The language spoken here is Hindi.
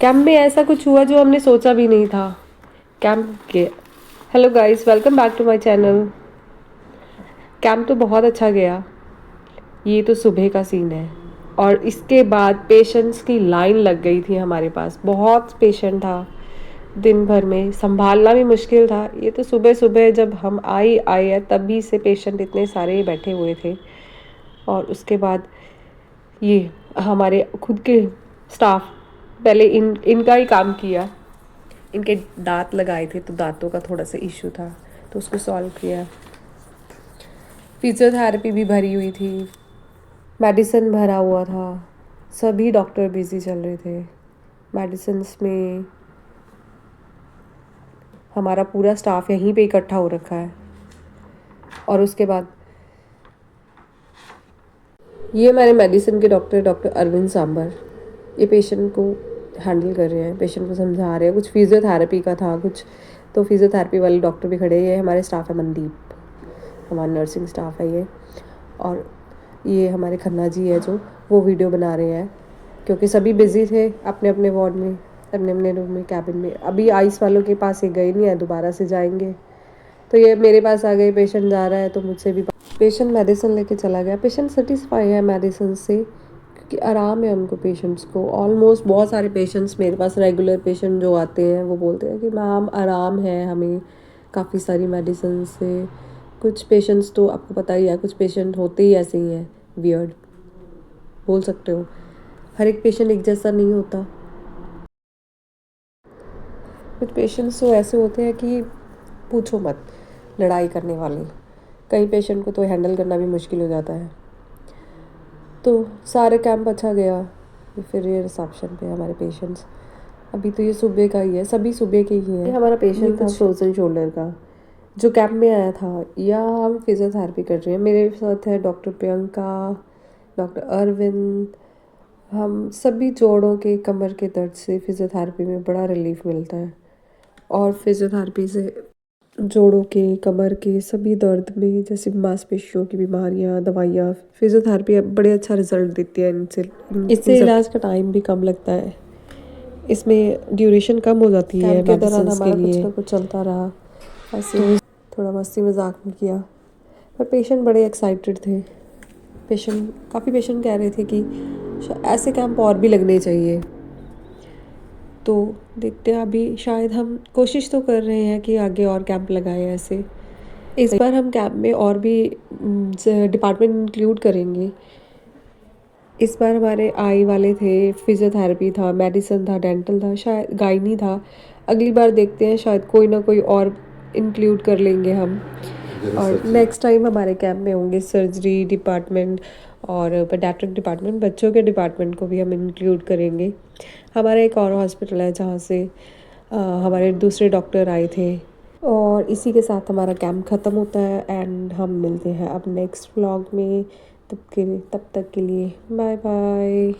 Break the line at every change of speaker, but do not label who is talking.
कैंप में ऐसा कुछ हुआ जो हमने सोचा भी नहीं था। कैंप के hello guys, welcome back to my channel. Camp तो बहुत अच्छा गया। ये तो सुबह का सीन है और इसके बाद पेशेंट्स की लाइन लग गई थी हमारे पास। बहुत पेशेंट था, दिन भर में संभालना भी मुश्किल था। ये तो सुबह सुबह जब हम आए हैं तभी से पेशेंट इतने सारे बैठे हुए थे। और उसके बाद ये हमारे खुद के स्टाफ पहले इनका ही काम किया। इनके दांत लगाए थे तो दांतों का थोड़ा सा इशू था तो उसको सॉल्व किया। फिजियोथेरेपी भी भरी हुई थी, मेडिसिन भरा हुआ था। सभी डॉक्टर बिजी चल रहे थे मेडिसिन्स में। हमारा पूरा स्टाफ यहीं पे इकट्ठा हो रखा है। और उसके बाद ये हमारे मेडिसिन के डॉक्टर अरविंद सांबर, ये पेशेंट को हैंडल कर रहे हैं, पेशेंट को समझा रहे हैं। कुछ फिजियोथेरेपी का था कुछ, तो फिजियोथेरेपी वाले डॉक्टर भी खड़े हैं। ये हमारे स्टाफ है मनदीप, हमारा नर्सिंग स्टाफ है ये। और ये हमारे खन्ना जी है जो वो वीडियो बना रहे हैं, क्योंकि सभी बिजी थे अपने अपने वार्ड में, अपने अपने रूम में, कैबिन में। अभी आइस वालों के पास ये गए नहीं है, दोबारा से जाएंगे। तो ये मेरे पास आ गए, पेशेंट जा रहा है तो मुझसे भी पेशेंट मेडिसिन लेके चला गया। पेशेंट सेटिस्फाई है मेडिसिन से, क्योंकि आराम है उनको पेशेंट्स को। ऑलमोस्ट बहुत सारे पेशेंट्स मेरे पास, रेगुलर पेशेंट जो आते हैं वो बोलते हैं कि मैम आराम है हमें काफ़ी सारी मेडिसिन से। कुछ पेशेंट्स तो आपको पता ही है, कुछ पेशेंट होते ही ऐसे ही हैं, वियर्ड बोल सकते हो। हर एक पेशेंट एक जैसा नहीं होता। कुछ पेशेंट्स तो ऐसे होते हैं कि पूछो मत, लड़ाई करने वाले। कई पेशेंट को तो हैंडल करना भी मुश्किल हो जाता है। तो सारे कैंप अच्छा गया। फिर ये रिसेप्शन पे हमारे पेशेंट्स, अभी तो ये सुबह का ही है, सभी सुबह के ही हैं। ये हमारा पेशेंट था फ्रोजन शोल्डर का, जो कैंप में आया था। या हम फिजियोथेरेपी कर रहे हैं। मेरे साथ है डॉक्टर प्रियंका, डॉक्टर अरविंद। हम सभी जोड़ों के, कमर के दर्द से फिजियोथेरेपी में बड़ा रिलीफ मिलता है। और फिजियोथेरेपी से जोड़ों के, कमर के सभी दर्द में, जैसे मांसपेशियों की बीमारियां, दवाइयाँ, फिजियोथेरेपी बड़े अच्छा रिजल्ट देती है इनसे। इससे इलाज का टाइम भी कम लगता है, इसमें ड्यूरेशन कम हो जाती है। के दौरान हमारा कुछ ना कुछ चलता रहा, ऐसे तो थोड़ा मस्ती मजाक में किया। पर पेशेंट बड़े एक्साइटेड थे। काफ़ी पेशेंट कह रहे थे कि ऐसे कैंप और भी लगने चाहिए। तो देखते हैं, अभी शायद हम कोशिश तो कर रहे हैं कि आगे और कैंप लगाए ऐसे। इस बार हम कैंप में और भी डिपार्टमेंट इंक्लूड करेंगे। इस बार हमारे आई वाले थे, फिजियोथेरेपी था, मेडिसिन था, डेंटल था, शायद गायनी था। अगली बार देखते हैं, शायद कोई ना कोई और इंक्लूड कर लेंगे हम। और नेक्स्ट टाइम हमारे कैंप में होंगे सर्जरी डिपार्टमेंट और पेडियाट्रिक डिपार्टमेंट, बच्चों के डिपार्टमेंट को भी हम इंक्लूड करेंगे। हमारा एक और हॉस्पिटल है जहाँ से हमारे दूसरे डॉक्टर आए थे। और इसी के साथ हमारा कैंप ख़त्म होता है एंड हम मिलते हैं अब नेक्स्ट व्लॉग में। तब तक के लिए बाय बाय।